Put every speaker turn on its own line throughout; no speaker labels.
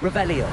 Revelio.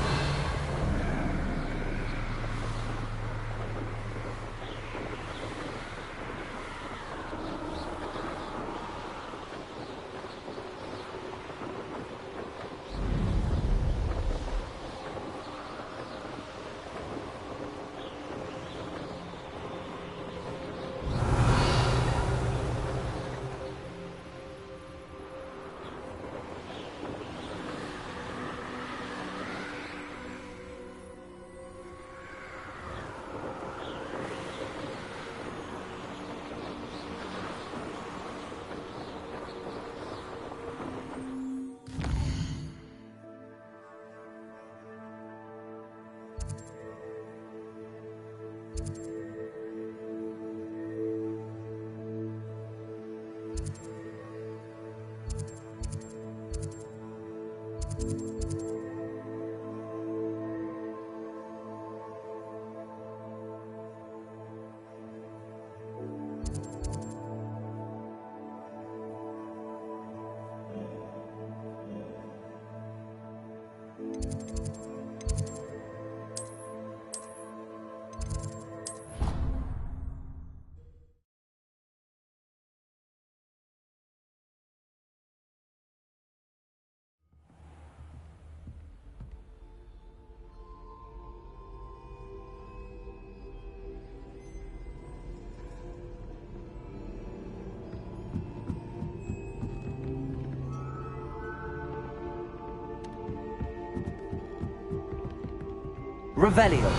Revelio.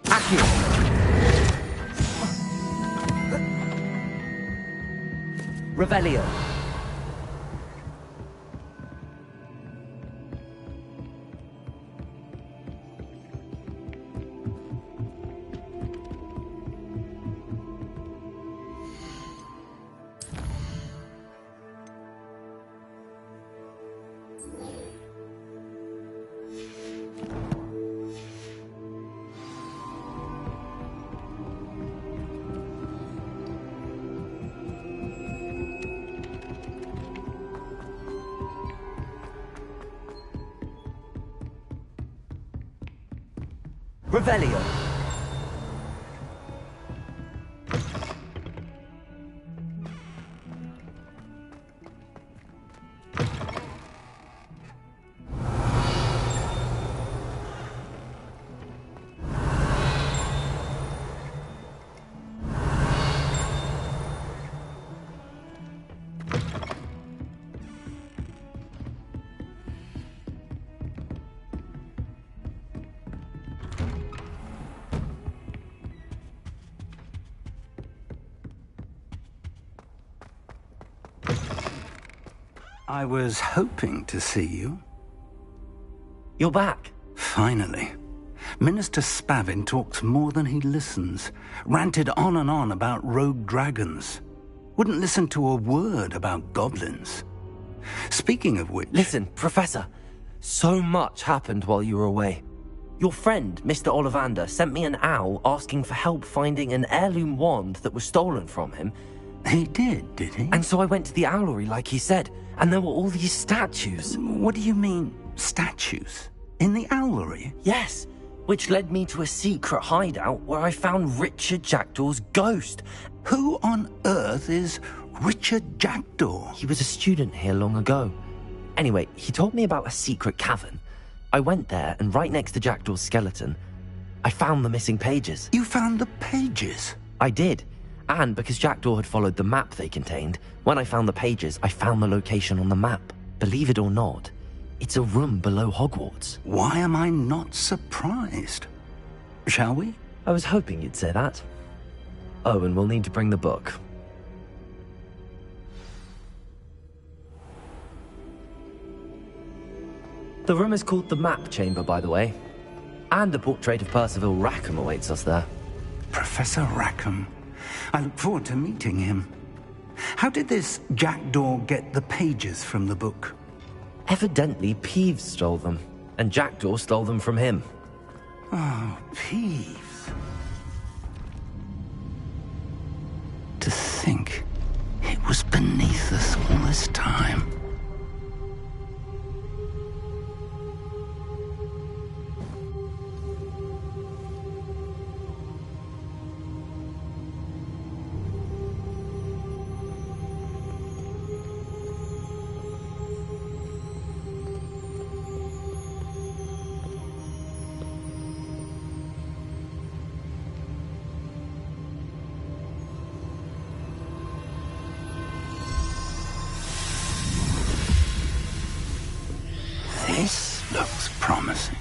Accio. Revelio. Revelio.
I was hoping to see you.
You're back.
Finally. Minister Spavin talks more than he listens. Ranted on and on about rogue dragons. Wouldn't listen to a word about goblins. Speaking of which...
Listen, Professor. So much happened while you were away. Your friend, Mr. Ollivander, sent me an owl asking for help finding an heirloom wand that was stolen from him.
He did he?
And so I went to the owlery like he said, and there were all these statues.
What do you mean, statues? In the owlery?
Yes, which led me to a secret hideout where I found Richard Jackdaw's ghost.
Who on earth is Richard Jackdaw?
He was a student here long ago. Anyway, he told me about a secret cavern. I went there, and right next to Jackdaw's skeleton, I found the missing pages.
You found the pages?
I did. And because Jackdaw had followed the map they contained, when I found the pages, I found the location on the map. Believe it or not, it's a room below Hogwarts.
Why am I not surprised? Shall we?
I was hoping you'd say that. Oh, and we'll need to bring the book. The room is called the Map Chamber, by the way. And a portrait of Percival Rackham awaits us there.
Professor Rackham. I look forward to meeting him. How did this Jackdaw get the pages from the book?
Evidently, Peeves stole them. and Jackdaw stole them from him.
Oh, Peeves. To think it was beneath us all this time. This looks promising.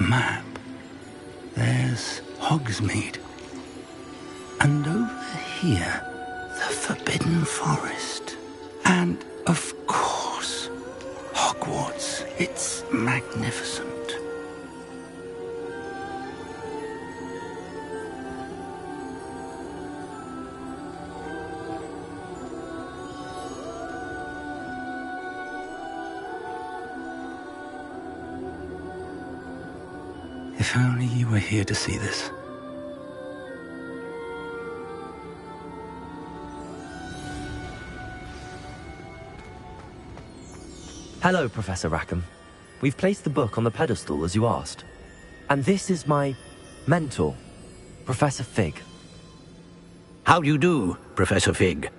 Map. There's Hogsmeade. And over here, the Forbidden Forest. And, of course, Hogwarts. It's magnificent. If only you were here to see this.
Hello, Professor Rackham. We've placed the book on the pedestal as you asked. And this is my mentor, Professor Fig.
How do you do, Professor Fig?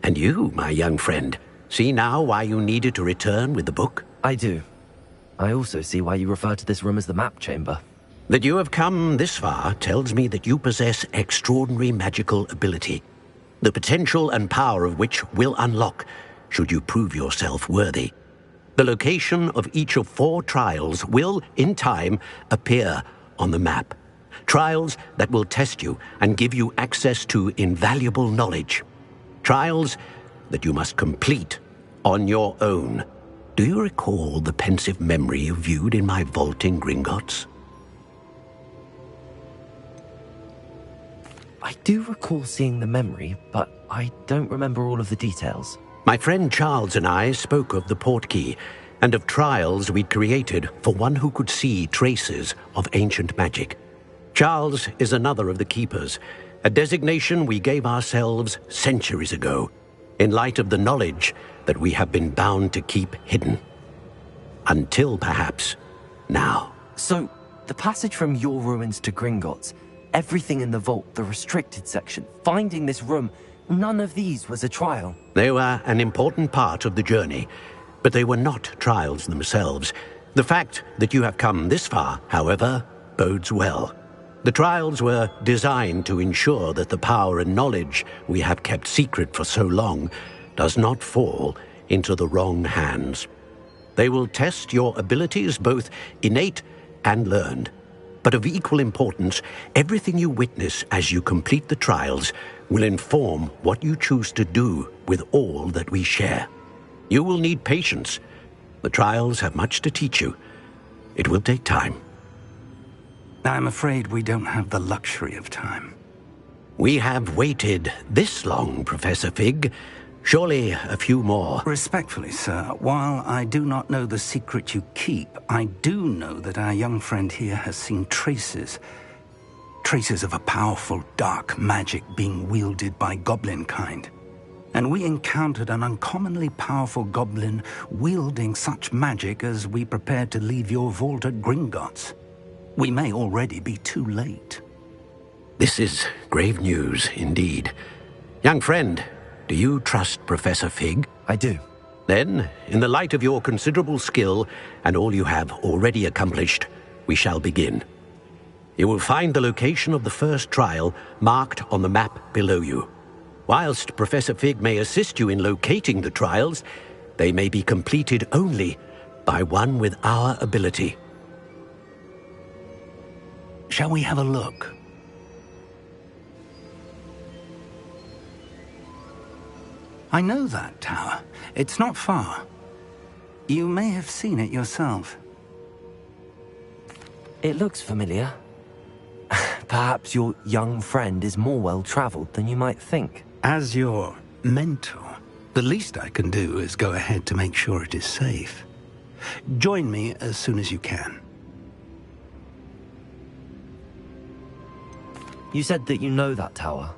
And you, my young friend, see now why you needed to return with the book?
I do. I also see why you refer to this room as the map chamber.
That you have come this far tells me that you possess extraordinary magical ability, the potential and power of which will unlock should you prove yourself worthy. The location of each of 4 trials will, in time, appear on the map. Trials that will test you and give you access to invaluable knowledge. Trials that you must complete on your own. Do you recall the pensive memory you viewed in my vault in Gringotts?
I do recall seeing the memory, but I don't remember all of the details.
My friend Charles and I spoke of the portkey and of trials we'd created for one who could see traces of ancient magic. Charles is another of the keepers, a designation we gave ourselves centuries ago, in light of the knowledge that we have been bound to keep hidden. Until perhaps now.
So, the passage from your ruins to Gringotts, everything in the vault, the restricted section, finding this room, none of these was a trial.
They were an important part of the journey, but they were not trials themselves. The fact that you have come this far, however, bodes well. The trials were designed to ensure that the power and knowledge we have kept secret for so long does not fall into the wrong hands. They will test your abilities, both innate and learned. But of equal importance, everything you witness as you complete the trials will inform what you choose to do with all that we share. You will need patience. The trials have much to teach you. It will take time.
I'm afraid we don't have the luxury of time.
We have waited this long, Professor Fig. Surely a few more.
Respectfully, sir, while I do not know the secret you keep, I do know that our young friend here has seen traces of a powerful dark magic being wielded by goblin kind. And we encountered an uncommonly powerful goblin wielding such magic as we prepared to leave your vault at Gringotts. We may already be too late.
This is grave news indeed. Young friend, do you trust Professor Fig?
I do.
Then, in the light of your considerable skill and all you have already accomplished, we shall begin. You will find the location of the first trial marked on the map below you. Whilst Professor Fig may assist you in locating the trials, they may be completed only by one with our ability.
Shall we have a look? I know that tower. It's not far. You may have seen it yourself.
It looks familiar. Perhaps your young friend is more well-traveled than you might think.
As your mentor, the least I can do is go ahead to make sure it is safe. Join me as soon as you can.
You said that you know that tower.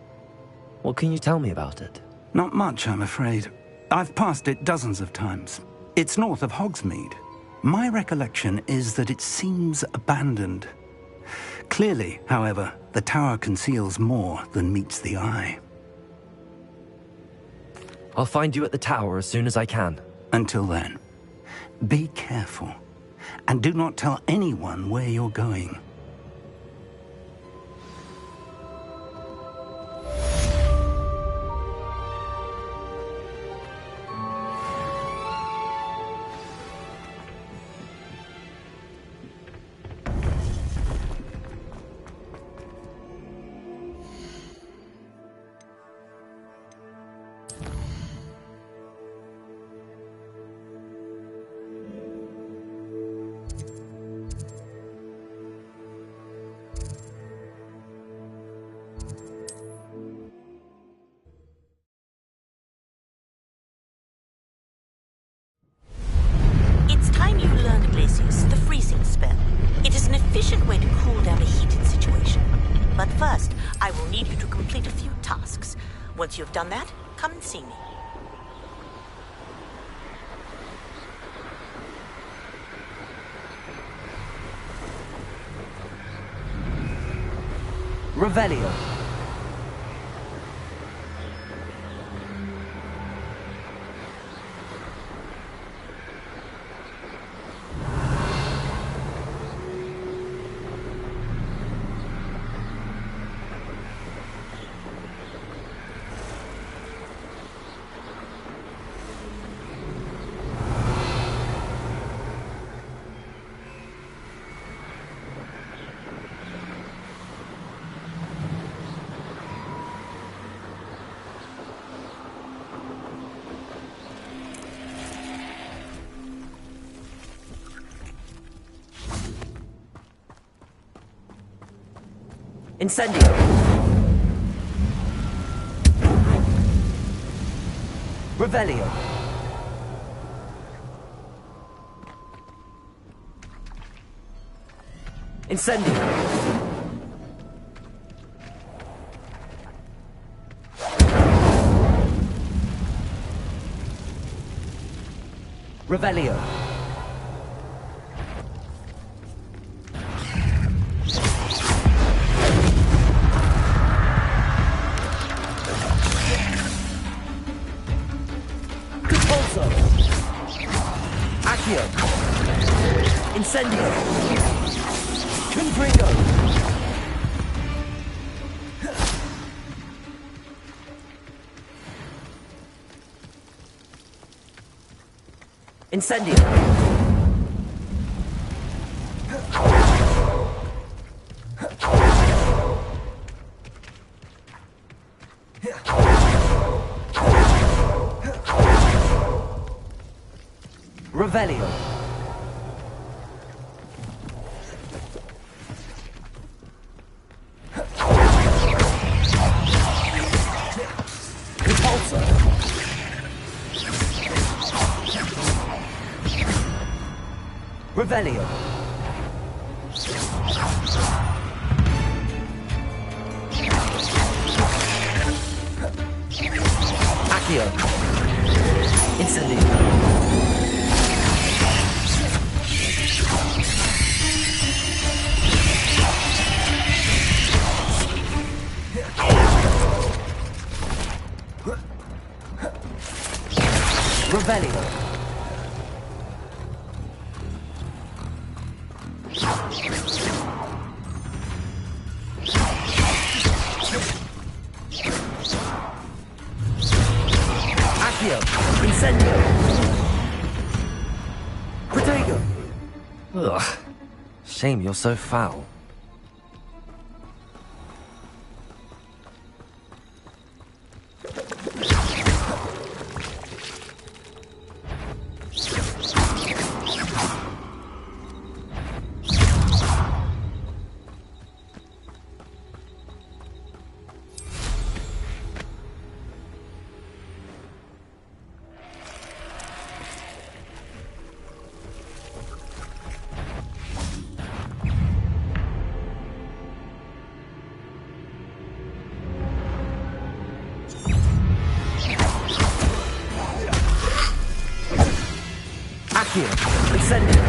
What can you tell me about it?
Not much, I'm afraid. I've passed it dozens of times. It's north of Hogsmeade. My recollection is that it seems abandoned. Clearly, however, the tower conceals more than meets the eye.
I'll find you at the tower as soon as I can.
Until then, be careful, and do not tell anyone where you're going.
Way to cool down a heated situation. But first, I will need you to complete a few tasks. Once you've done that, come and see me.
Revelio. Incendio. Revelio. Incendio. Revelio. Incendio! Confringo! Incendio! Revelio! Revelio. Accio. Incendio. Revelio. Accio. Incendio. Protego. Ugh. Shame you're so foul. Here, and send it.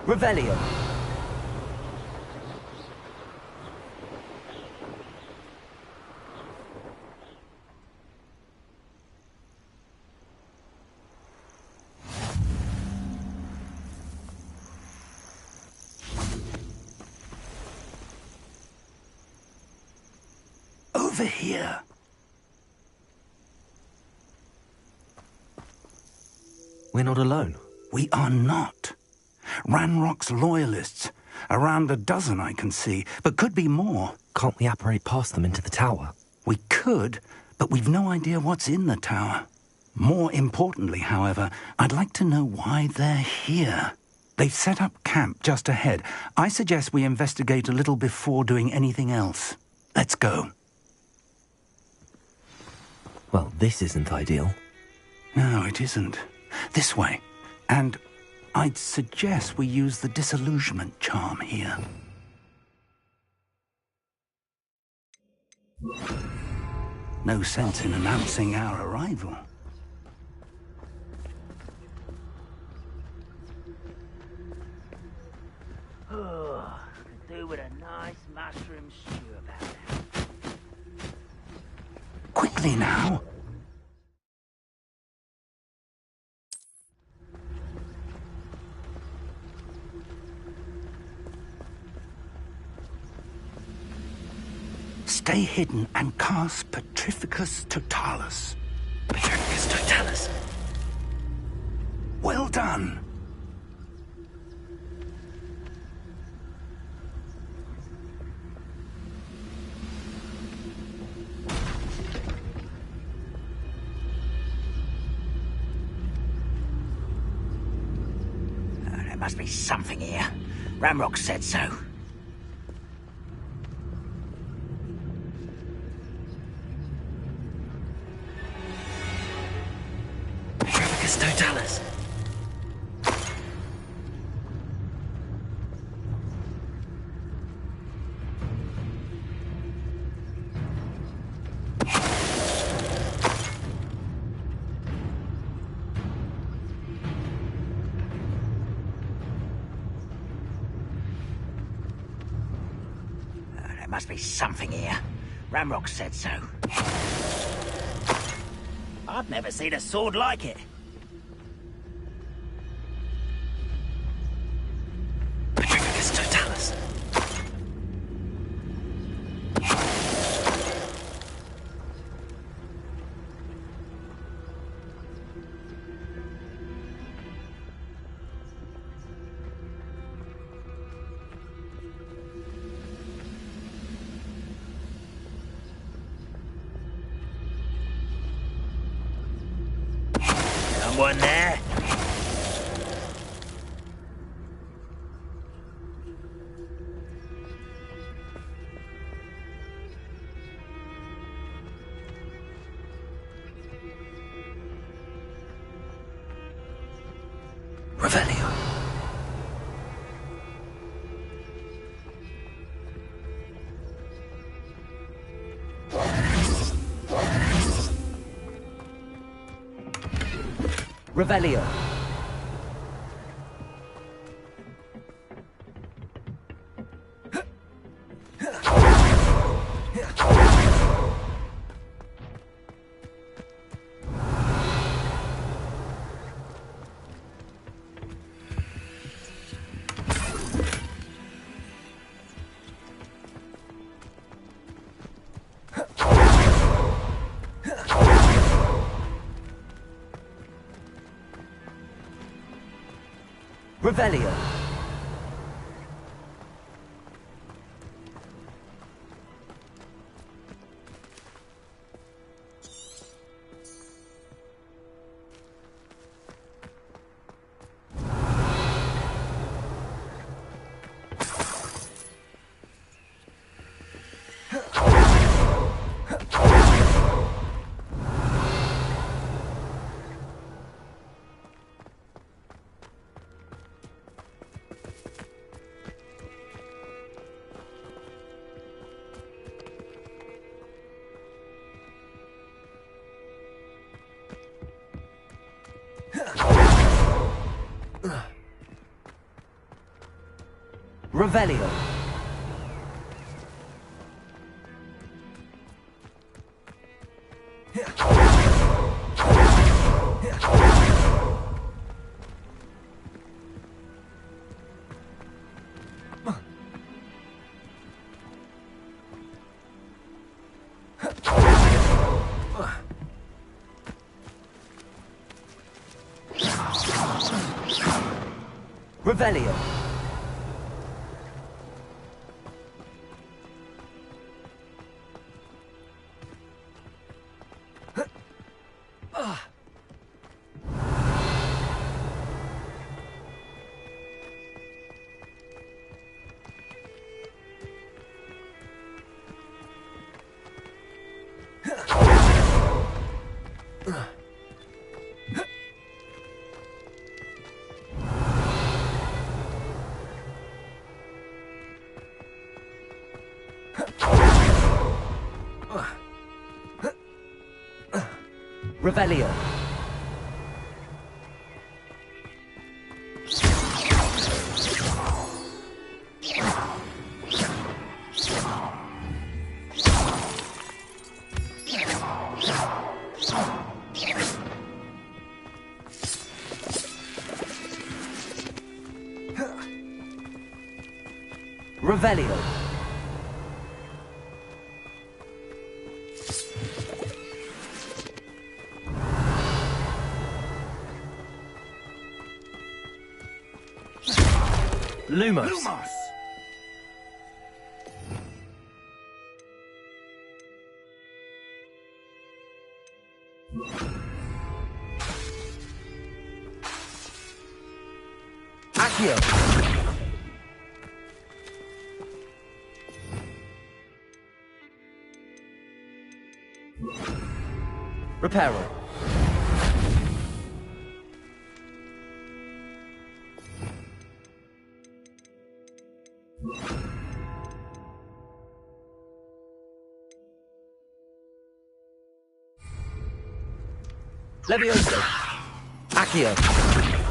Revelio.
Over here.
We're not alone.
We are not. Ranrock's loyalists. Around a dozen I can see, but could be more.
Can't we apparate past them into the tower?
We could, but we've no idea what's in the tower. More importantly, however, I'd like to know why they're here. They've set up camp just ahead. I suggest we investigate a little before doing anything else. Let's go.
Well, this isn't ideal.
No, it isn't. This way. And I'd suggest we use the disillusionment charm here. No sense in announcing our arrival.
Oh, could do with a nice mushroom stew about that.
Quickly now. Stay hidden and cast Petrificus Totalis.
Petrificus Totalis.
Well done.
There must be something here. Ramrock said so.
Petrificus Totalis.
There must be something here. Ramrock said so. I've never seen a sword like it.
Petrificus Totalis.
Someone there?
Revelio. Revelio. Revelio. Revelio. Revelio. Revelio. Revelio. Lumos.
Lumos!
Accio. Reparo. Levioso. Accio.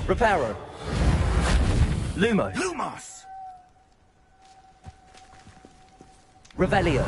Reparo. Lumos.
Lumos!
Revelio.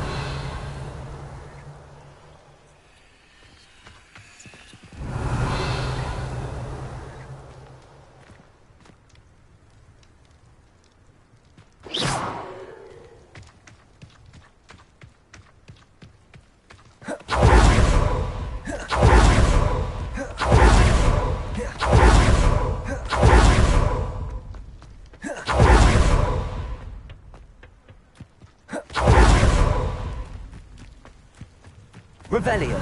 Revelio.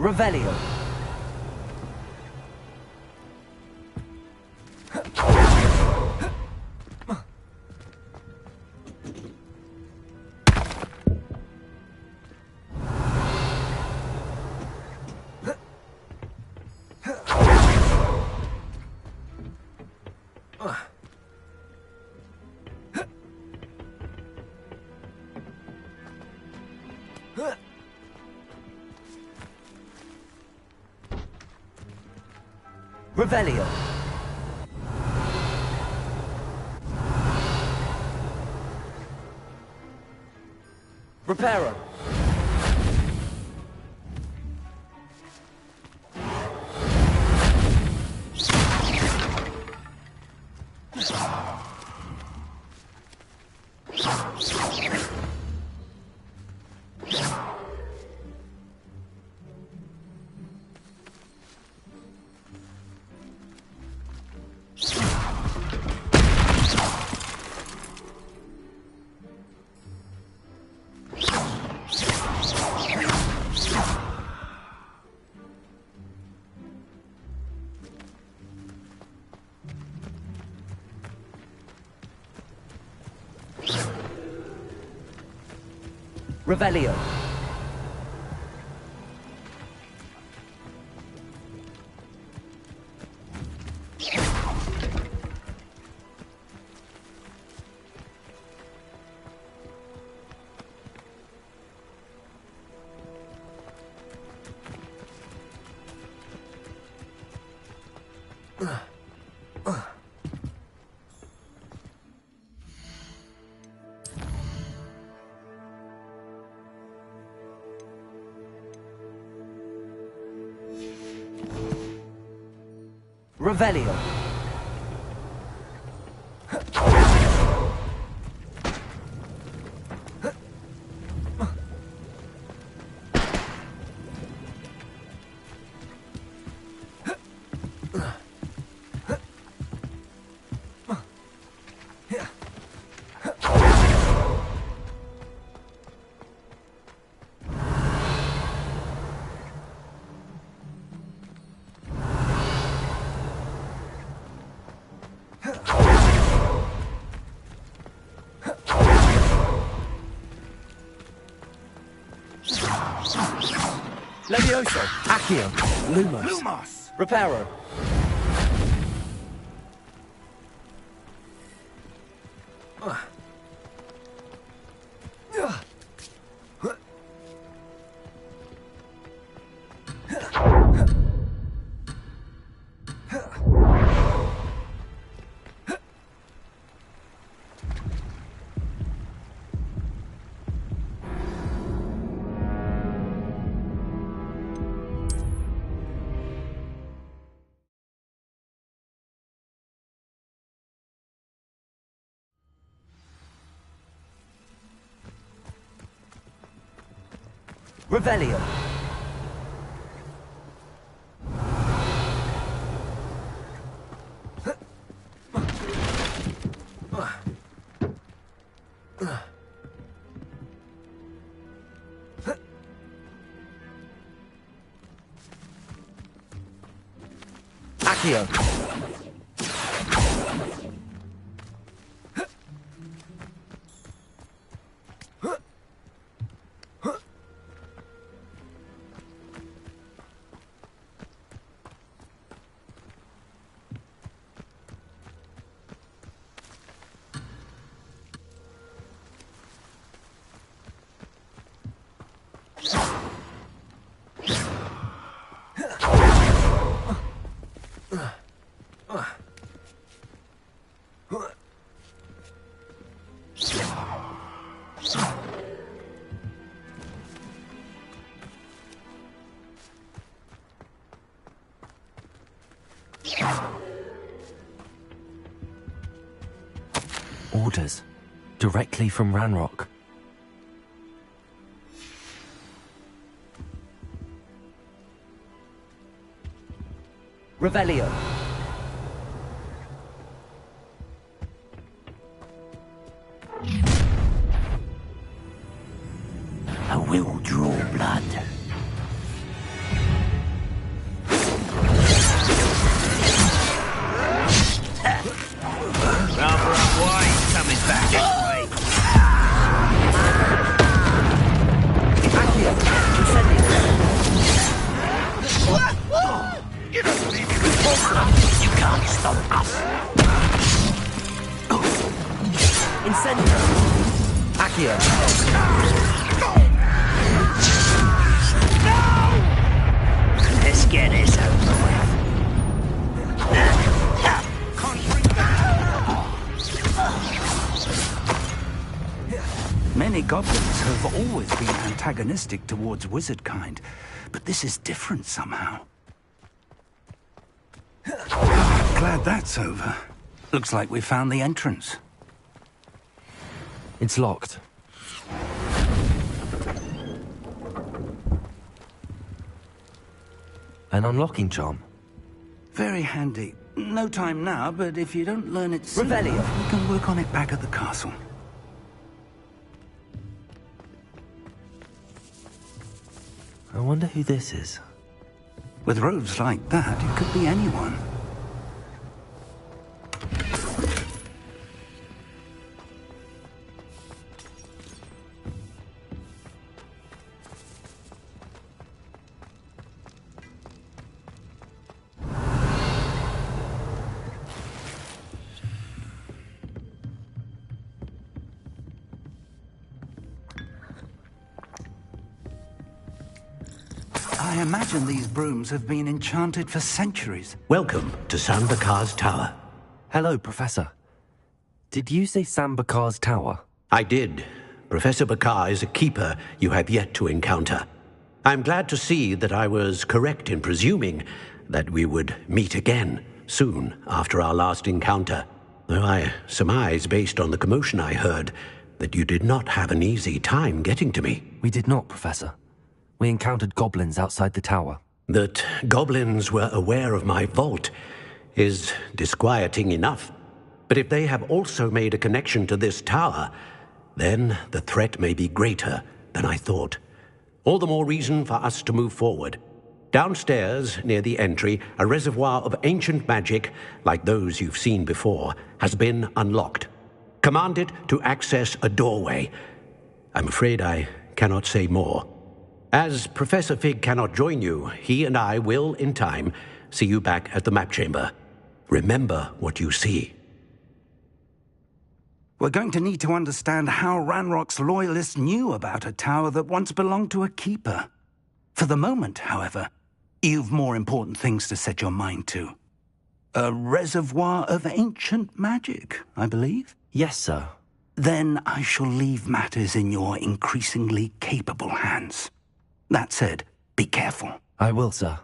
Revelio. Revelio. Reparo. Revelio. Revelio. Levioso. Accio. Lumos.
Lumos!
Reparo. Revelio. Accio. Orders. Directly from Ranrock. Revelio.
I will draw blood.
Rather unwise coming back this way.
Accio. Incendio.
You don't leave me with Fulcrum. You can't stop us.
Incendio. Accio.
get this over with.
Many goblins have always been antagonistic towards wizard kind, but this is different somehow. Glad that's over. Looks like we found the entrance.
It's locked. An unlocking charm.
Very handy. No time now, but if you don't learn it soon,
Revelio.
we can work on it back at the castle.
I wonder who this is.
With robes like that, it could be anyone. I imagine these brooms have been enchanted for centuries.
Welcome to Sambakar's Tower.
Hello, Professor. Did you say Sambakar's Tower?
I did. Professor Bakar is a keeper you have yet to encounter. I'm glad to see that I was correct in presuming that we would meet again soon after our last encounter, though I surmise, based on the commotion I heard, that you did not have an easy time getting to me.
We did not, Professor. We encountered goblins outside the tower.
That goblins were aware of my vault is disquieting enough. But if they have also made a connection to this tower, then the threat may be greater than I thought. All the more reason for us to move forward. Downstairs, near the entry, a reservoir of ancient magic, like those you've seen before, has been unlocked. Command it to access a doorway. I'm afraid I cannot say more. As Professor Fig cannot join you, he and I will, in time, see you back at the map chamber. Remember what you see.
We're going to need to understand how Ranrock's loyalists knew about a tower that once belonged to a keeper. For the moment, however, you've more important things to set your mind to. A reservoir of ancient magic, I believe?
Yes, sir.
Then I shall leave matters in your increasingly capable hands. That said, be careful.
I will, sir.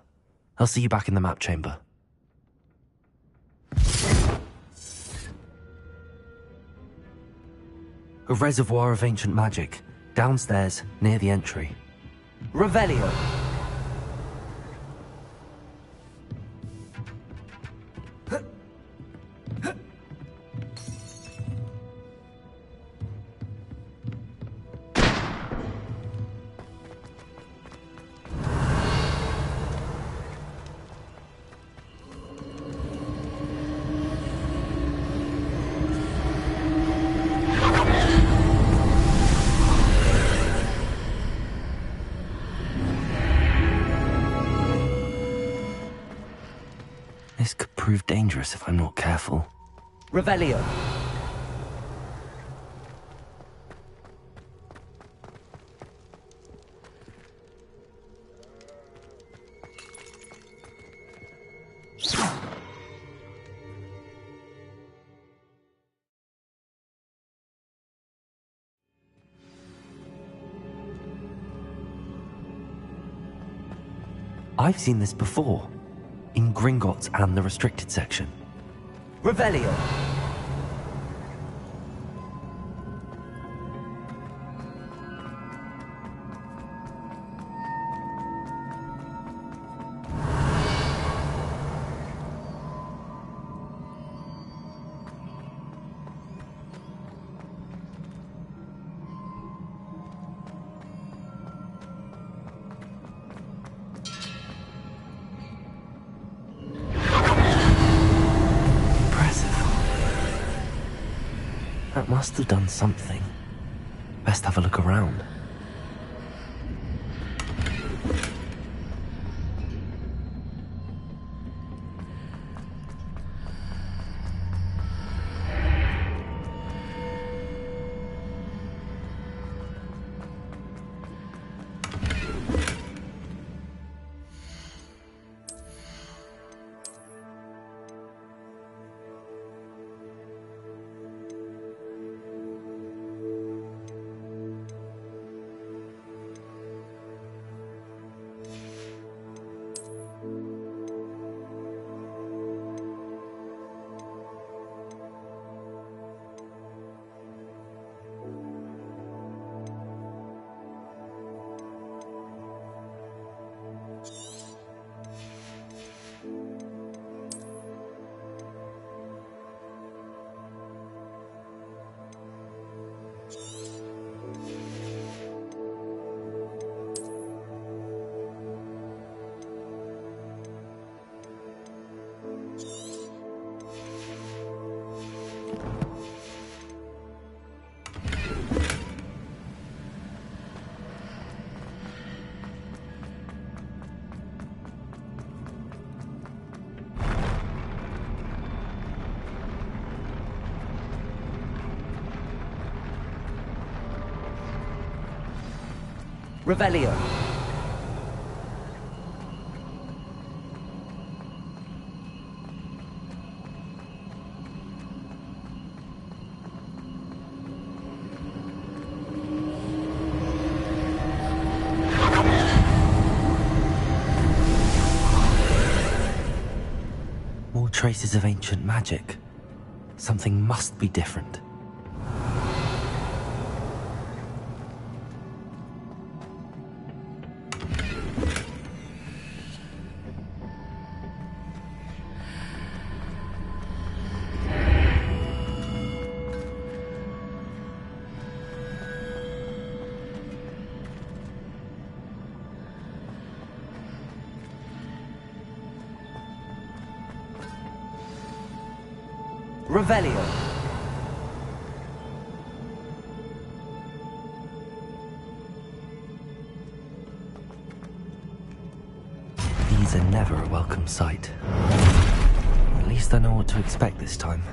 I'll see you back in the map chamber. A reservoir of ancient magic, downstairs, near the entry. Revelio! This could prove dangerous if I'm not careful. Revelio! I've seen this before. In Gringotts and the restricted section. Revelio! That must have done something. Best have a look around. Revelio. More traces of ancient magic. Something must be different. Revelio. These are never a welcome sight. At least I know what to expect this time.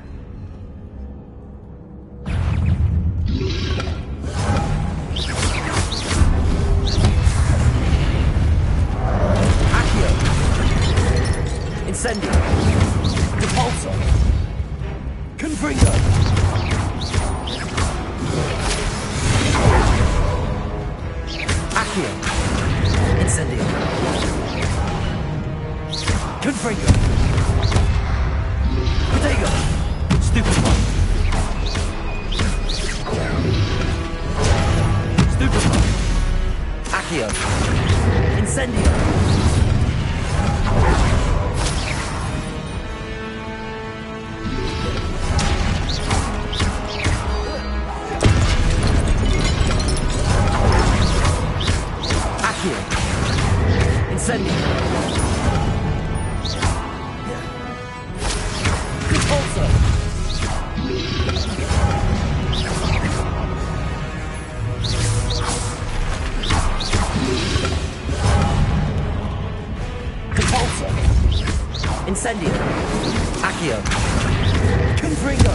Accio! Incendio! Repulsor! Confringo! Accio! Incendio! Confringo! Protego! Stupefy! Stupefy! Accio! Incendio! Incendio! Repulsor! Repulsor! Incendio! Accio! Confringo!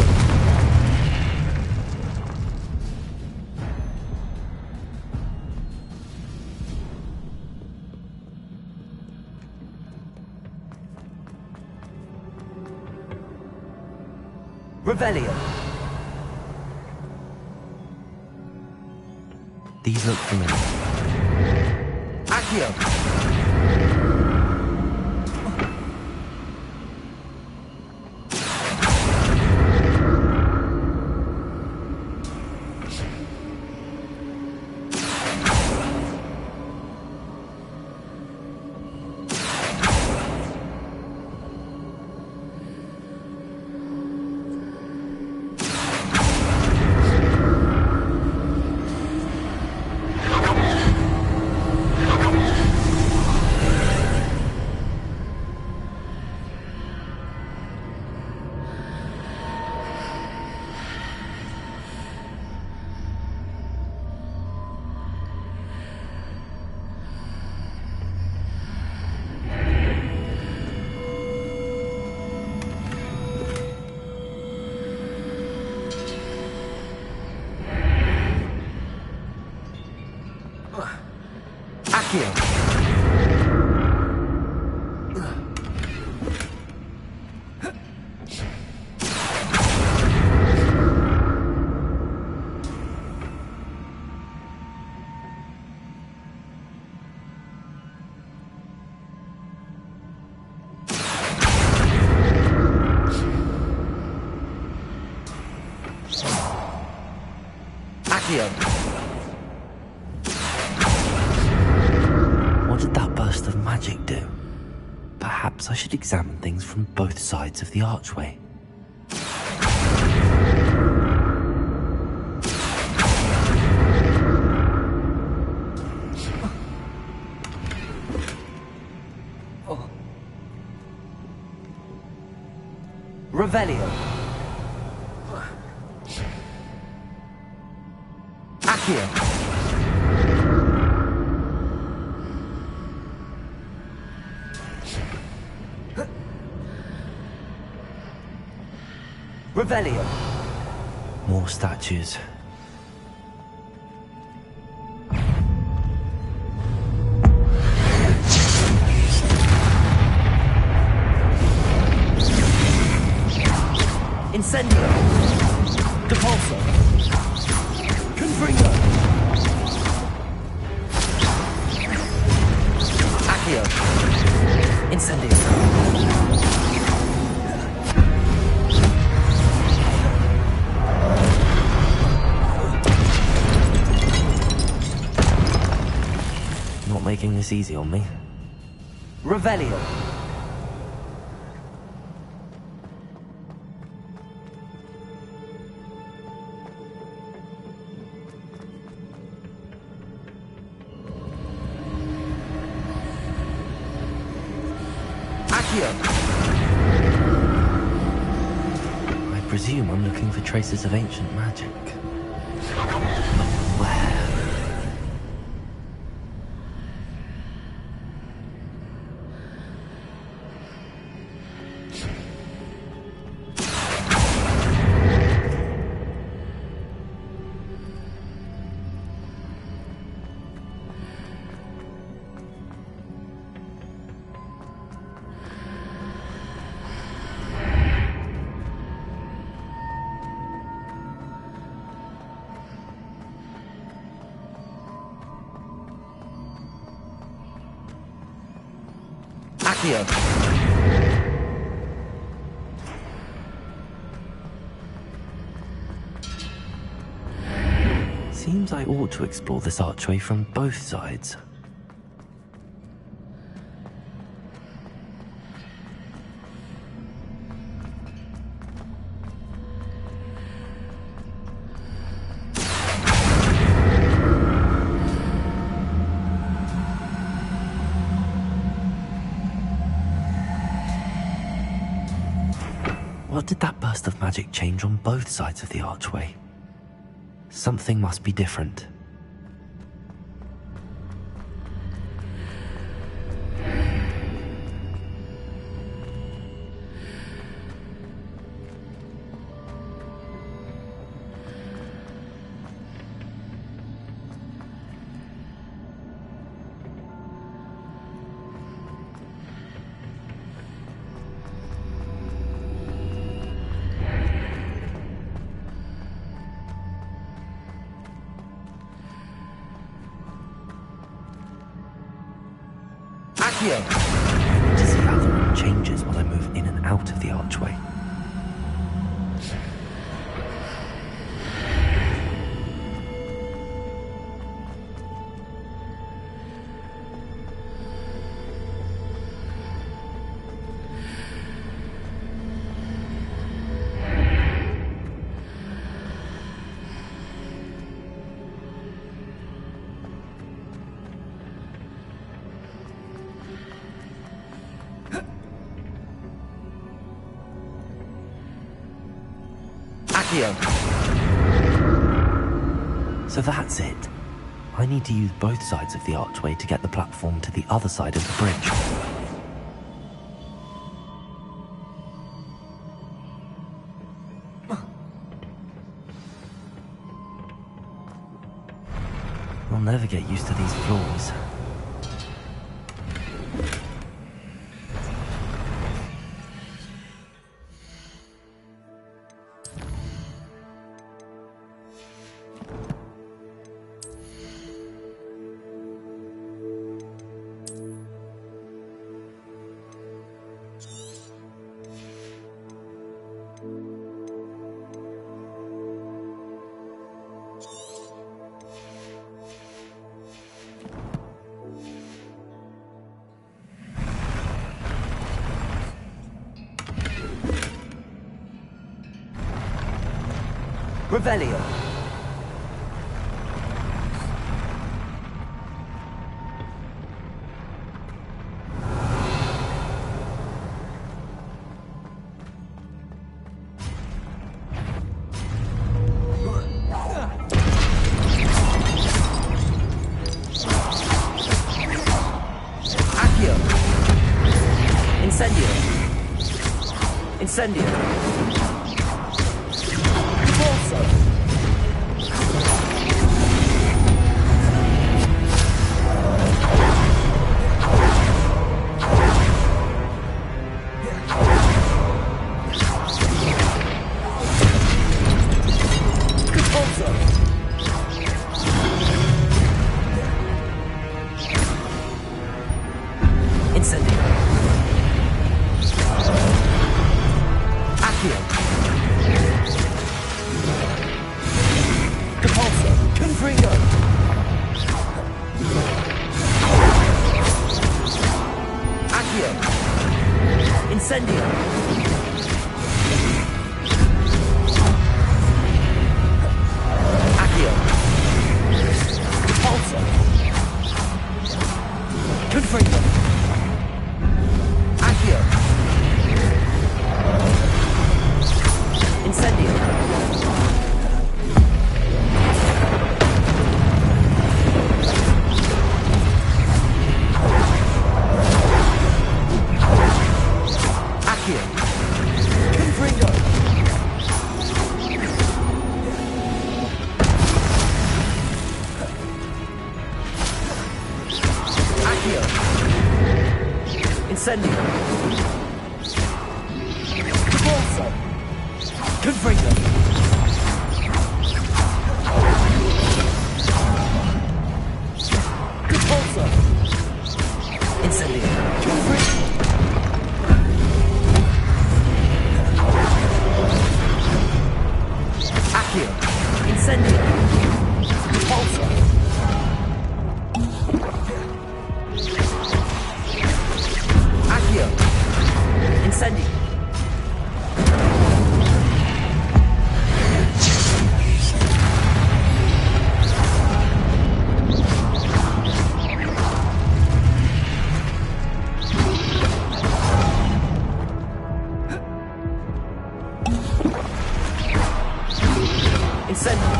Revelio. These look familiar. Accio. Accio. Accio. What did that burst of magic do? Perhaps I should examine things from both sides of the archway. Revelio. Accio. Revelio. More statues. Incendio! Depulso! Confringo! Accio! Incendio! Not making this easy on me. Revelio! I presume I'm looking for traces of ancient magic. But where? Accio! Seems I ought to explore this archway from both sides. What did that burst of magic change on both sides of the archway? Something must be different. Accio! I need to see how the room changes when I move in and out of the archway. So that's it. I need to use both sides of the archway to get the platform to the other side of the bridge. I'll never get used to these floors. Revelio. Accio. Incendio. Incendio. Accio. Incendio. Repulsor. Confringo. Repulsor. Incendio. Confringo. Accio. Incendio. Repulsor. Accio. Incendio. Incendio.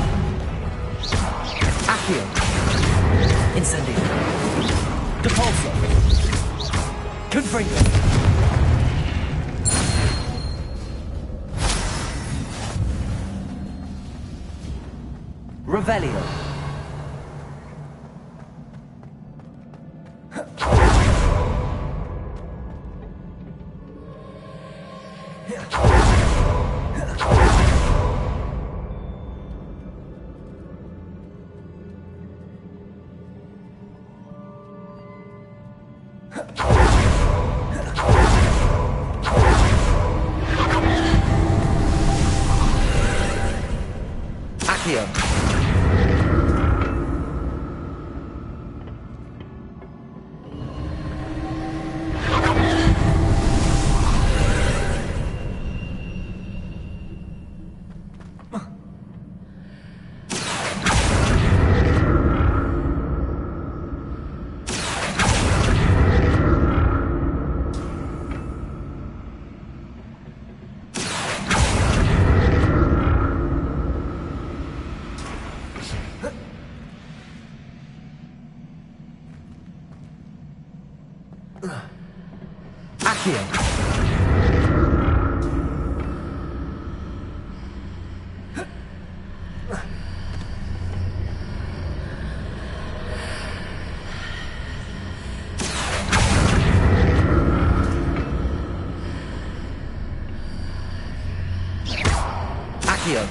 Accio. Incendio. Depulso. Confringo. Revelio. Accio. Accio. Accio.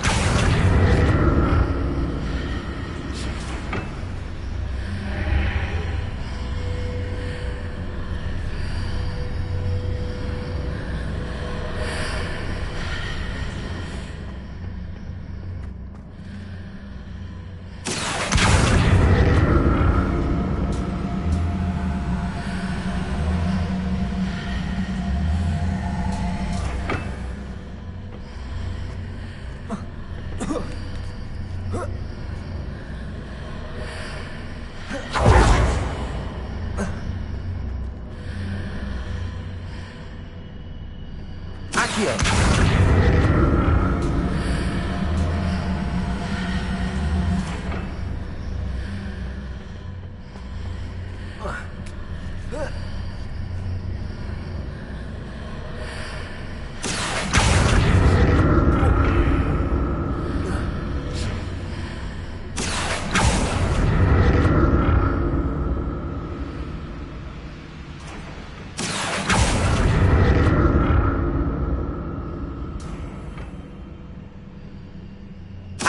Accio.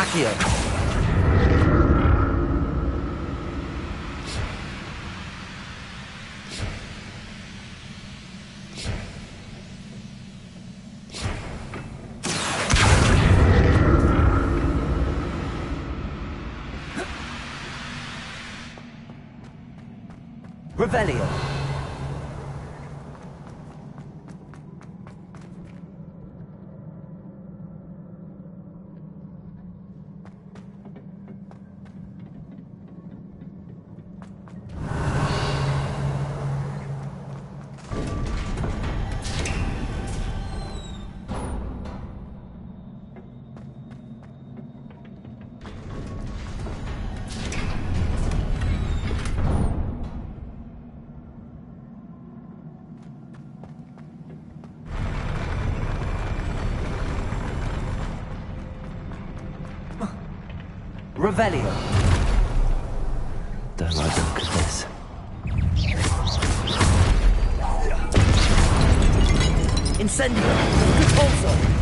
Accio. Revelio. Revelio. Don't like the look of this. Incendio! Repulsor!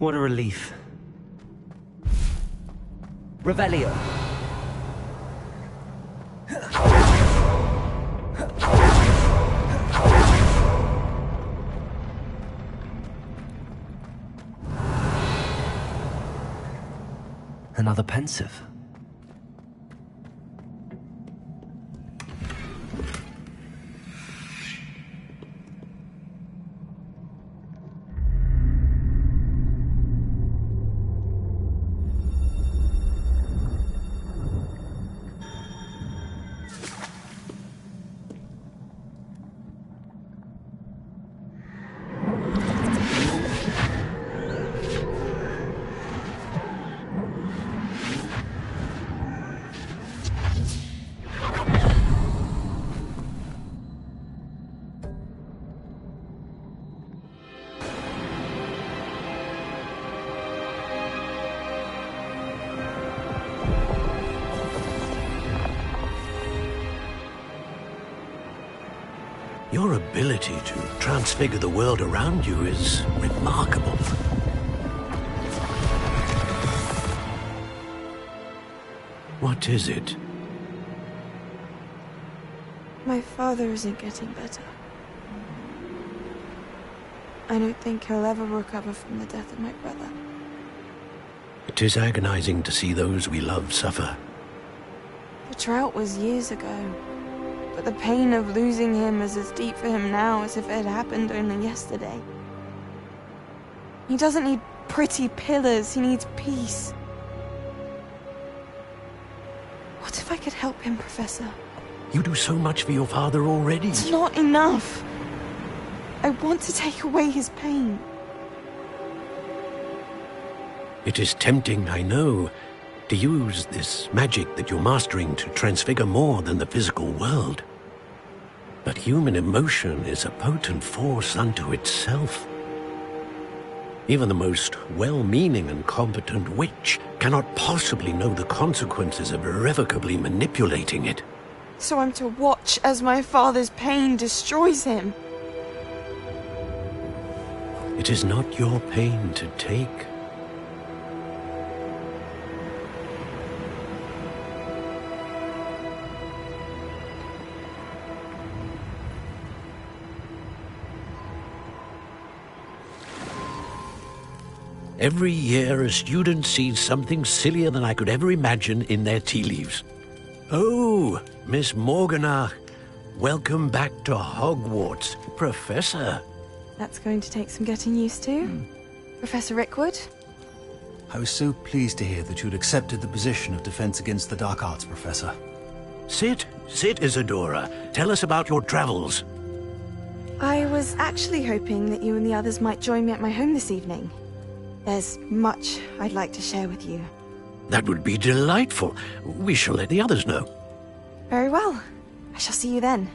What a relief. Revelio. Another pensive.
Your ability to transfigure the world around you is remarkable. What is it?
My father isn't getting better. I don't think he'll ever recover from the death of my brother.
It is agonizing to see those we love suffer.
The drought was years ago, but the pain of losing him is as deep for him now as if it had happened only yesterday. He doesn't need pretty pillars, he needs peace. What if I could help him, Professor?
You do so much for your father already.
It's not enough. I want to take away his pain.
It is tempting, I know, to use this magic that you're mastering to transfigure more than the physical world. But human emotion is a potent force unto itself. Even the most well-meaning and competent witch cannot possibly know the consequences of irrevocably manipulating it.
So I'm to watch as my father's pain destroys him.
It is not your pain to take. Every year, a student sees something sillier than I could ever imagine in their tea leaves. Oh, Miss Morganach, welcome back to Hogwarts, Professor.
That's going to take some getting used to. Professor Rickwood?
I was so pleased to hear that you'd accepted the position of Defense Against the Dark Arts, Professor.
Sit, Isadora. Tell us about your travels.
I was actually hoping that you and the others might join me at my home this evening. There's much I'd like to share with you.
That would be delightful. We shall let the others know.
Very well. I shall see you then.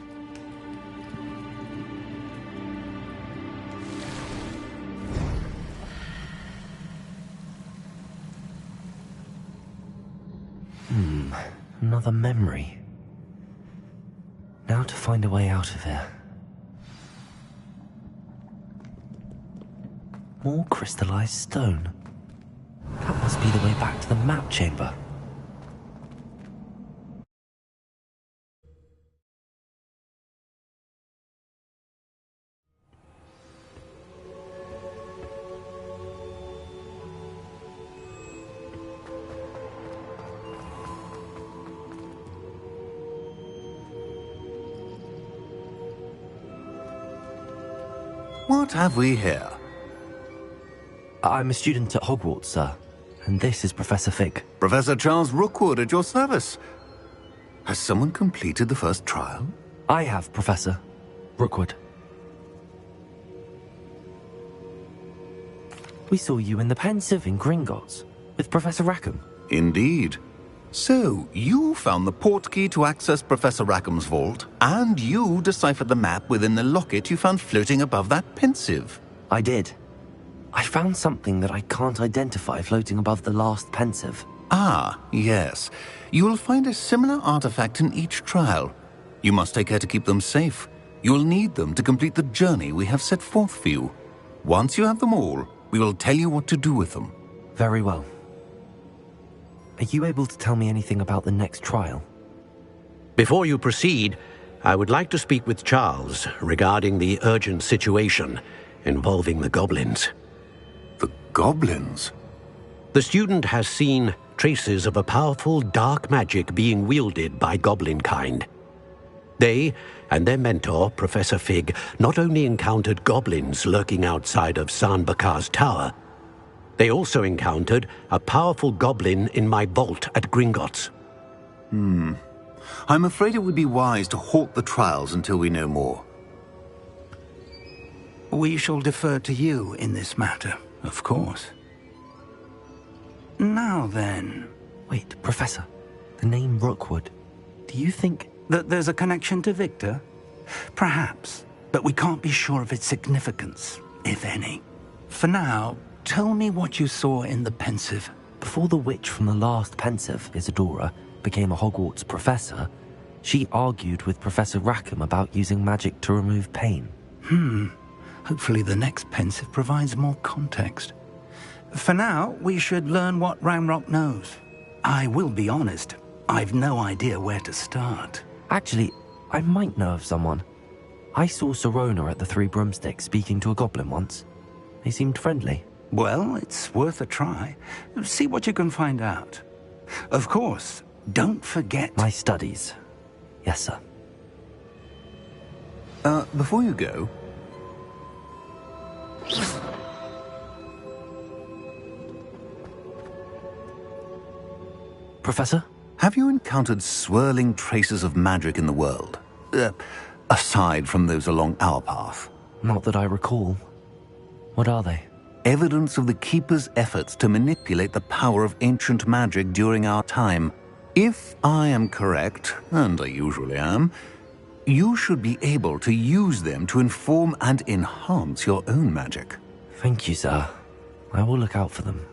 Another memory. Now to find a way out of here. More crystallized stone. That must be the way back to the map chamber.
What have we here?
I'm a student at Hogwarts, sir. And this is Professor Fig.
Professor Charles Rookwood at your service. Has someone completed the first trial?
I have, Professor Rookwood. We saw you in the Pensive in Gringotts with Professor Rackham.
Indeed. So, you found the portkey to access Professor Rackham's vault, and you deciphered the map within the locket you found floating above that Pensive.
I did. I found something that I can't identify floating above the last Pensive.
Ah, yes. You will find a similar artifact in each trial. You must take care to keep them safe. You will need them to complete the journey we have set forth for you. Once you have them all, we will tell you what to do with them.
Very well. Are you able to tell me anything about the next trial?
Before you proceed, I would like to speak with Charles regarding the urgent situation involving the goblins.
The goblins?
The student has seen traces of a powerful dark magic being wielded by goblin kind. They and their mentor, Professor Fig, not only encountered goblins lurking outside of San Bakar's tower, they also encountered a powerful goblin in my vault at Gringotts.
I'm afraid it would be wise to halt the trials until we know more.
We shall defer to you in this matter, of course. Now then...
Wait, Professor. The name Rookwood. Do you think...
that there's a connection to Victor? Perhaps, but we can't be sure of its significance, if any. For now, tell me what you saw in the Pensive.
Before the witch from the last Pensive, Isadora, became a Hogwarts professor, She argued with Professor Rackham about using magic to remove pain.
Hopefully the next pensive provides more context. For now, we should learn what Ramrock knows. I will be honest, I've no idea where to start.
Actually, I might know of someone. I saw Sirona at the Three Broomsticks speaking to a goblin once. They seemed friendly.
Well, it's worth a try. See what you can find out. Of course, don't forget...
My studies. Yes, sir.
Before you go...
Professor?
Have you encountered swirling traces of magic in the world? Aside from those along our path?
Not that I recall. What are they?
Evidence of the Keeper's efforts to manipulate the power of ancient magic during our time. If I am correct, and I usually am, you should be able to use them to inform and enhance your own magic.
Thank you, sir. I will look out for them.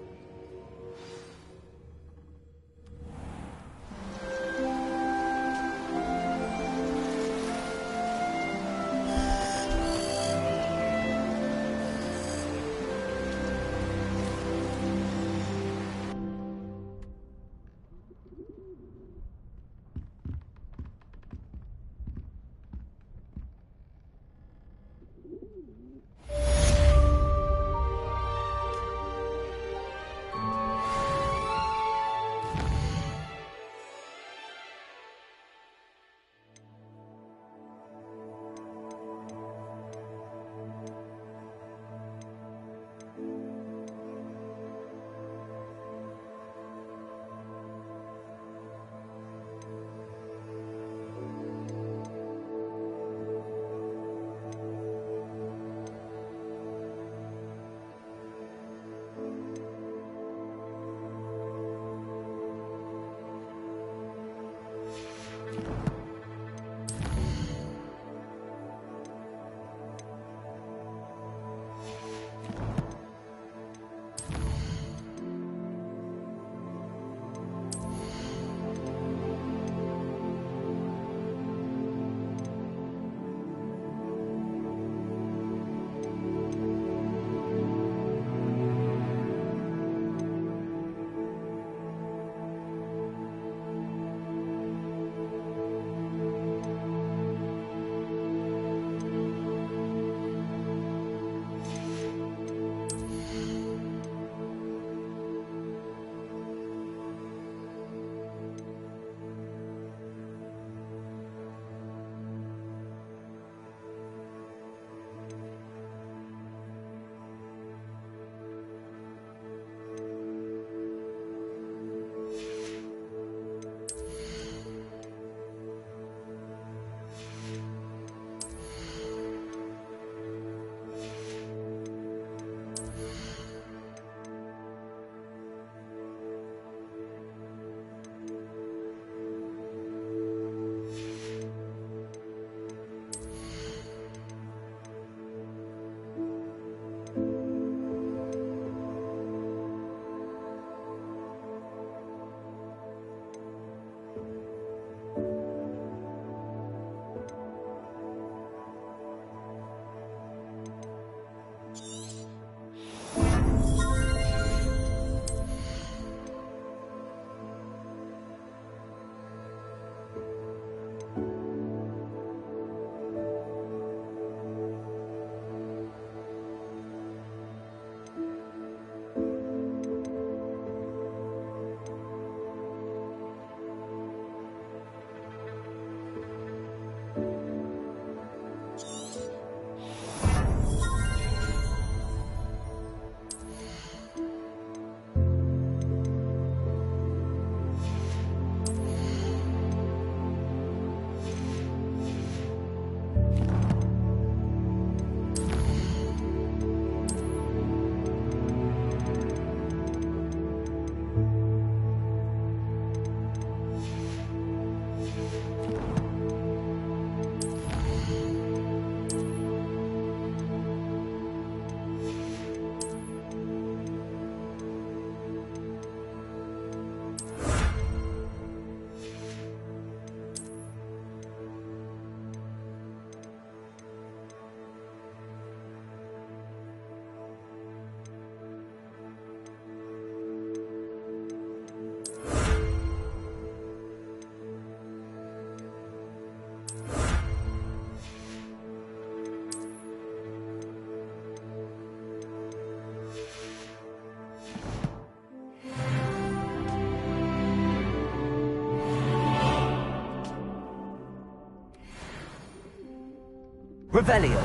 Revelio.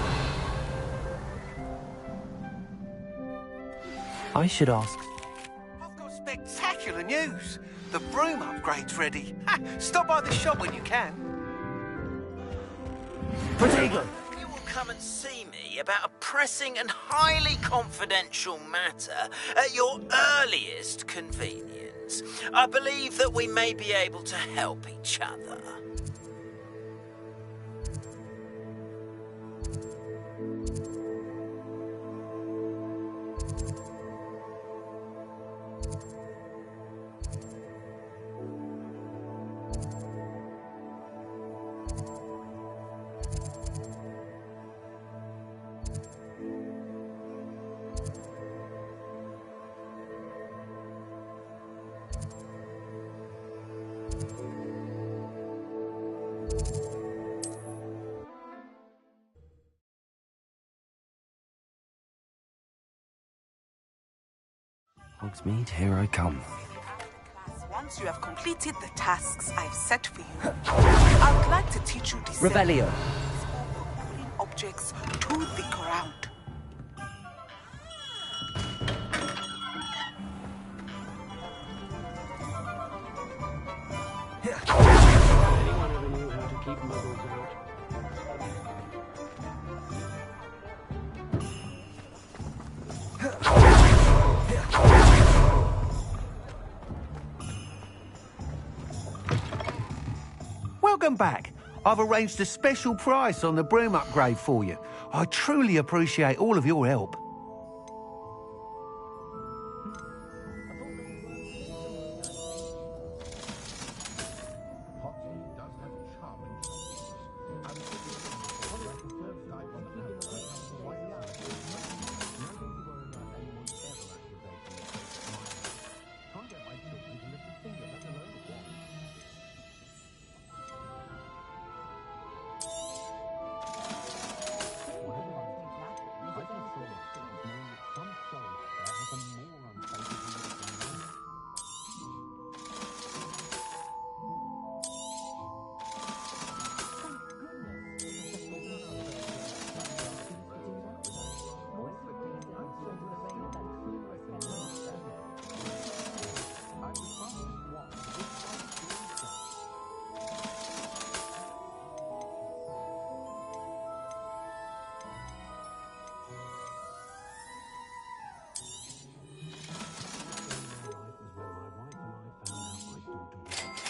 I should ask.
I've got spectacular news. The broom upgrade's ready. Ha! Stop by the shop when you can.
Protego!
You will come and see me about a pressing and highly confidential matter at your earliest convenience. I believe that we may be able to help each other.
Hogsmeade, here I come.
Once you have completed the tasks I've set for you, I would like to teach you this.
Revelio.
Pulling objects to the ground.
Anyone ever knew how to keep muggles out?
Welcome back. I've arranged a special price on the broom upgrade for you. I truly appreciate all of your help.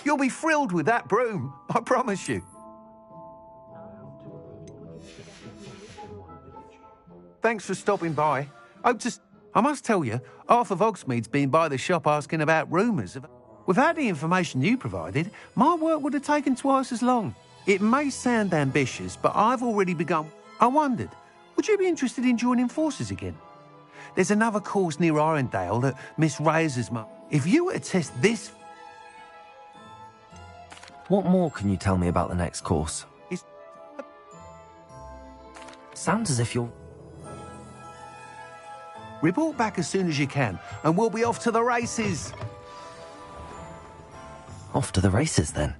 You'll be thrilled with that broom, I promise you. Thanks for stopping by. I must tell you, half of Hogsmeade's been by the shop asking about rumours. Without the information you provided, my work would have taken twice as long. It may sound ambitious, but I've already begun. I wondered, would you be interested in joining forces again? There's another course near Irondale that Miss Razor's mum. If you were to test this...
What more can you tell me about the next course? Sounds as if you're...
Report back as soon as you can, and we'll be off to the races.
Off to the races, then.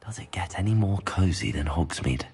Does it get any more cozy than Hogsmeade?